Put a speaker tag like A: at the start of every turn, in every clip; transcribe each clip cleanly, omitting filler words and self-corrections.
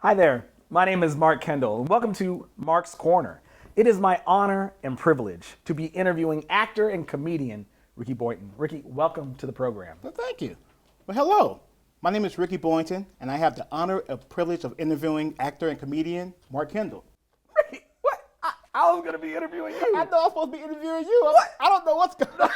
A: Hi there, my name is Mark Kendall, and welcome to Mark's Corner. It is my honor and privilege to be interviewing actor and comedian Ricky Boynton. Ricky, welcome to the program.
B: Well, thank you. Well, hello. My name is Ricky Boynton, and I have the honor and privilege of interviewing actor and comedian Mark Kendall.
A: Ricky, what? I was going to be interviewing you.
B: I know I'm supposed to be interviewing you. What? I don't know what's going on.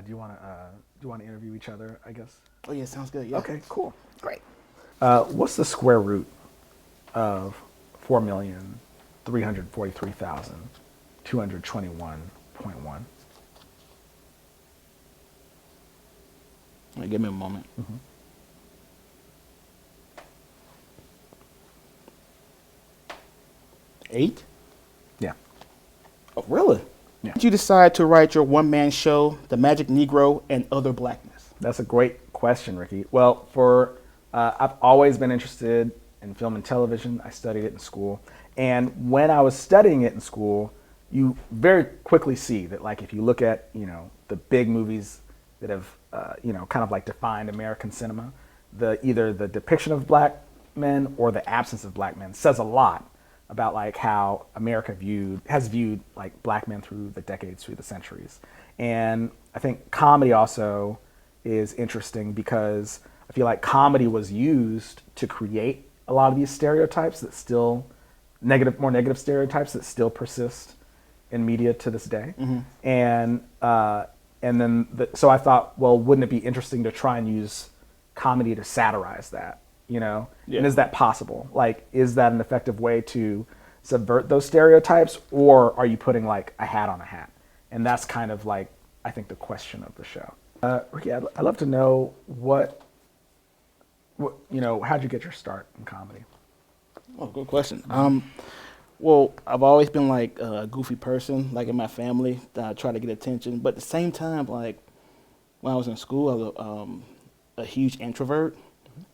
A: Do you want to interview each other, I guess?
B: Oh, yeah, sounds good. Yeah.
A: Okay, cool.
B: Great.
A: What's the square root of 4,343,221.1?
B: Give me a moment.
A: Mm-hmm.
B: Eight?
A: Yeah.
B: Oh, really?
A: Yeah.
B: Did you decide to write your one-man show, The Magic Negro and Other Blackness?
A: That's a great question, Ricky. Well, I've always been interested in film and television. I studied it in school. And when I was studying it in school, you very quickly see that, like, if you look at, the big movies that have, kind of like defined American cinema, either the depiction of black men or the absence of black men says a lot about like how America has viewed like black men through the decades, through the centuries. And I think comedy also is interesting because I feel like comedy was used to create a lot of these stereotypes that still more negative stereotypes that still persist in media to this day. Mm-hmm. So I thought, well, wouldn't it be interesting to try and use comedy to satirize that? Yeah. And is that possible? Like, is that an effective way to subvert those stereotypes, or are you putting like a hat on a hat? And that's kind of like, I think, the question of the show. Ricky, I'd love to know how'd you get your start in comedy?
B: Oh, good question. Well, I've always been like a goofy person, like in my family, that I try to get attention. But at the same time, like when I was in school, I was a huge introvert.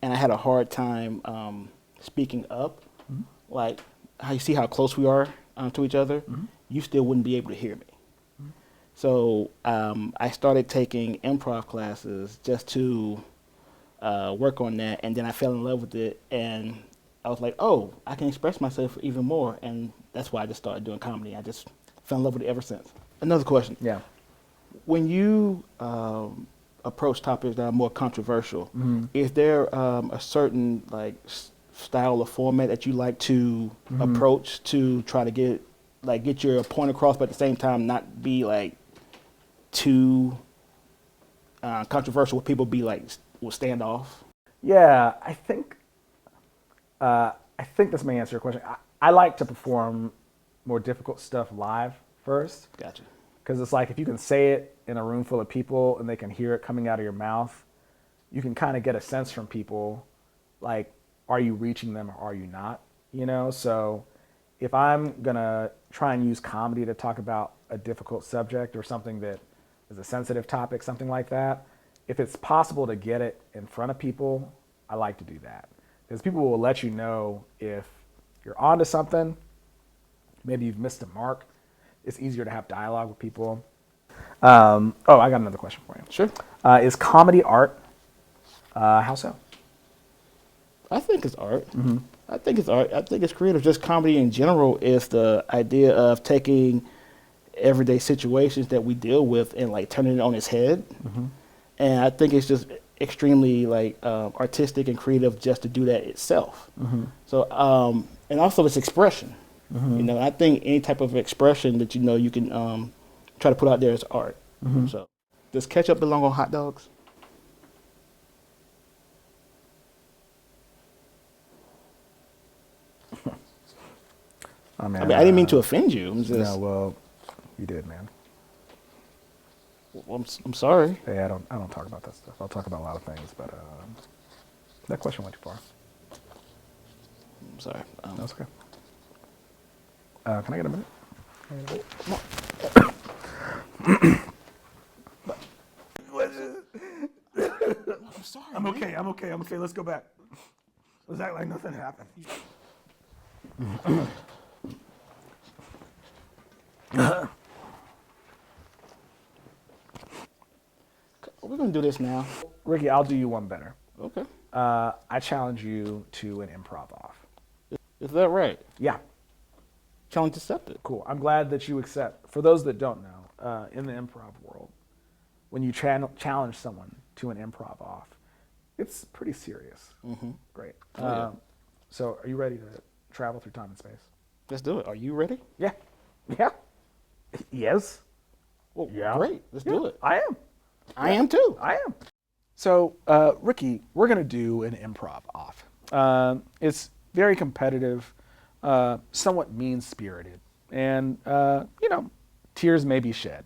B: And I had a hard time speaking up. Mm-hmm. Like, how you see how close we are to each other, mm-hmm. You still wouldn't be able to hear me. Mm-hmm. So I started taking improv classes just to work on that, and then I fell in love with it, and I was like, oh, I can express myself even more, and that's why I just started doing comedy. I just fell in love with it ever since. Another question.
A: Yeah.
B: When you approach topics that are more controversial, mm-hmm. Is there a certain like style or format that you like to mm-hmm. approach to try to get your point across, but at the same time not be like too controversial where people be like will stand off?
A: Yeah, I think this may answer your question. I like to perform more difficult stuff live first.
B: Gotcha.
A: Because it's like if you can say it in a room full of people and they can hear it coming out of your mouth, you can kind of get a sense from people, like, are you reaching them or are you not? So if I'm going to try and use comedy to talk about a difficult subject or something that is a sensitive topic, something like that, if it's possible to get it in front of people, I like to do that. Because people will let you know if you're onto something, maybe you've missed a mark. It's easier to have dialogue with people. I got another question for you.
B: Sure.
A: Is comedy art? How so?
B: I think it's art. Mm-hmm. I think it's art. I think it's creative. Just comedy in general is the idea of taking everyday situations that we deal with and like turning it on its head. Mm-hmm. And I think it's just extremely like artistic and creative just to do that itself. Mm-hmm. So and also it's expression. Mm-hmm. I think any type of expression that you can try to put out there is art. Mm-hmm. So, does ketchup belong on hot dogs?
A: I mean,
B: I didn't mean to offend you.
A: No, well, you did, man.
B: Well, I'm sorry.
A: Yeah, I don't talk about that stuff. I'll talk about a lot of things, but that question went too far.
B: I'm sorry.
A: That's okay. Can I get a minute?
B: Come on. I'm sorry.
A: I'm okay. Let's go back. Let's act like nothing happened.
B: We're gonna do this now.
A: Ricky, I'll do you one better.
B: Okay.
A: I challenge you to an improv-off.
B: Is that right?
A: Yeah,
B: Challenge accepted.
A: cool. I'm glad that you accept. For those that don't know, in the improv world, when you challenge someone to an improv-off, it's pretty serious. Great.
B: Oh, yeah.
A: So are you ready to travel through time and space?
B: Let's do it. Are you ready?
A: Yeah. Yeah. Yes.
B: Well,
A: Yeah.
B: great. Let's do it.
A: I am.
B: I am too.
A: I am. So, Ricky, we're going to do an improv-off. It's very competitive, somewhat mean-spirited, and, tears may be shed.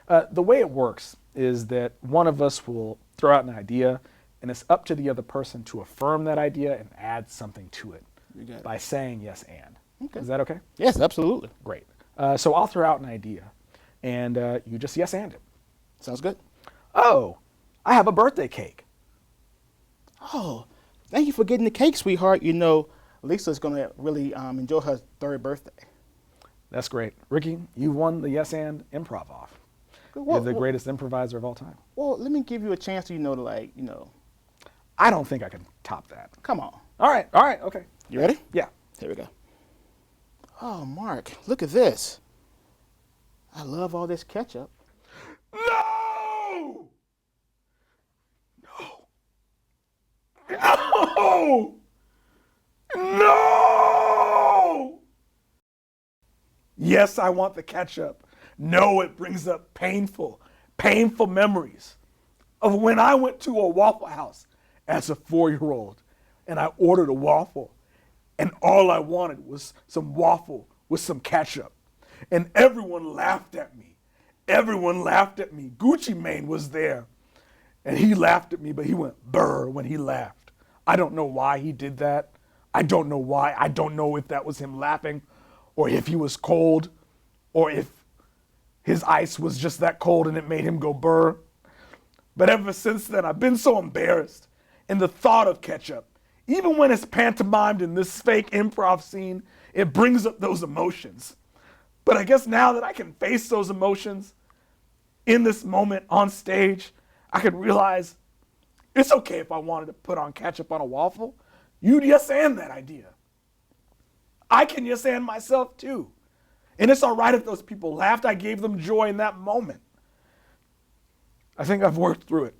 A: The way it works is that one of us will throw out an idea, and it's up to the other person to affirm that idea and add something to it
B: You got it.
A: by saying yes and.
B: Okay.
A: Is that okay?
B: Yes, absolutely.
A: Great. So I'll throw out an idea, and you just yes and it.
B: Sounds good.
A: Oh, I have a birthday cake.
B: Oh, thank you for getting the cake, sweetheart. You know, Lisa's gonna really enjoy her 3rd birthday.
A: That's great. Ricky, you won the yes and improv off. You're
B: Well,
A: the greatest improviser of all time.
B: well, let me give you a chance to,
A: I don't think I can top that.
B: come on.
A: All right, okay.
B: You ready?
A: Yeah.
B: Here we go. Oh, Mark, look at this. I love all this ketchup.
A: No! No! No! Yes, I want the ketchup. No, it brings up painful memories of when I went to a Waffle House as a 4-year-old and I ordered a waffle and all I wanted was some waffle with some ketchup. And everyone laughed at me. Gucci Mane was there. And he laughed at me, but he went brr when he laughed. I don't know why he did that. I don't know why. I don't know if that was him laughing or if he was cold or if his ice was just that cold and it made him go brr. But ever since then, I've been so embarrassed. And the thought of ketchup, even when it's pantomimed in this fake improv scene, it brings up those emotions. But I guess now that I can face those emotions in this moment on stage, I could realize it's okay if I wanted to put on ketchup on a waffle. You'd yes and that idea. I can yes and myself too. And it's all right if those people laughed. I gave them joy in that moment. I think I've worked through it.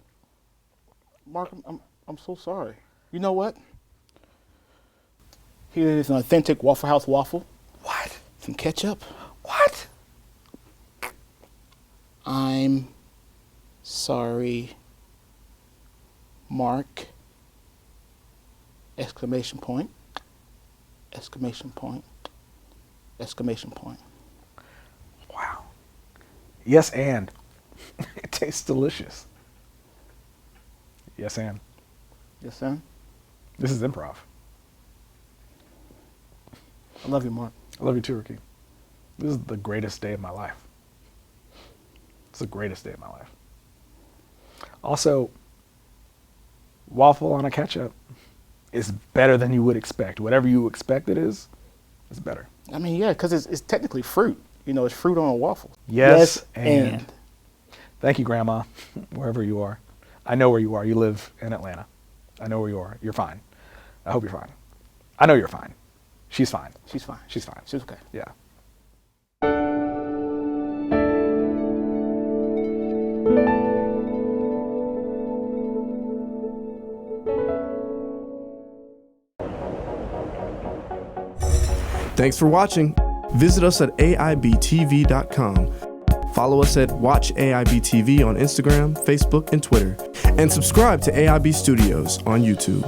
B: Mark, I'm so sorry. You know what? Here is an authentic Waffle House waffle.
A: What?
B: Some ketchup.
A: What?
B: I'm sorry, Mark. Exclamation point. Exclamation point. Exclamation point.
A: Wow. Yes and. It tastes delicious. Yes and.
B: Yes, sir.
A: This is improv.
B: I love you, Mark.
A: I love you too, Ricky. This is the greatest day of my life. It's the greatest day of my life. Also, waffle on a ketchup is better than you would expect. Whatever you expect it is, it's better.
B: I mean, yeah, because it's technically fruit. You know, it's fruit on a waffle.
A: Yes, and. Thank you, Grandma, wherever you are. I know where you are. You live in Atlanta. I know where you are. You're fine. I hope you're fine. I know you're fine. She's fine.
B: She's fine.
A: She's fine.
B: She's okay.
A: Yeah.
C: Thanks for watching. Visit us at aibtv.com. Follow us at Watch AIB TV on Instagram, Facebook, and Twitter. And subscribe to AIB Studios on YouTube.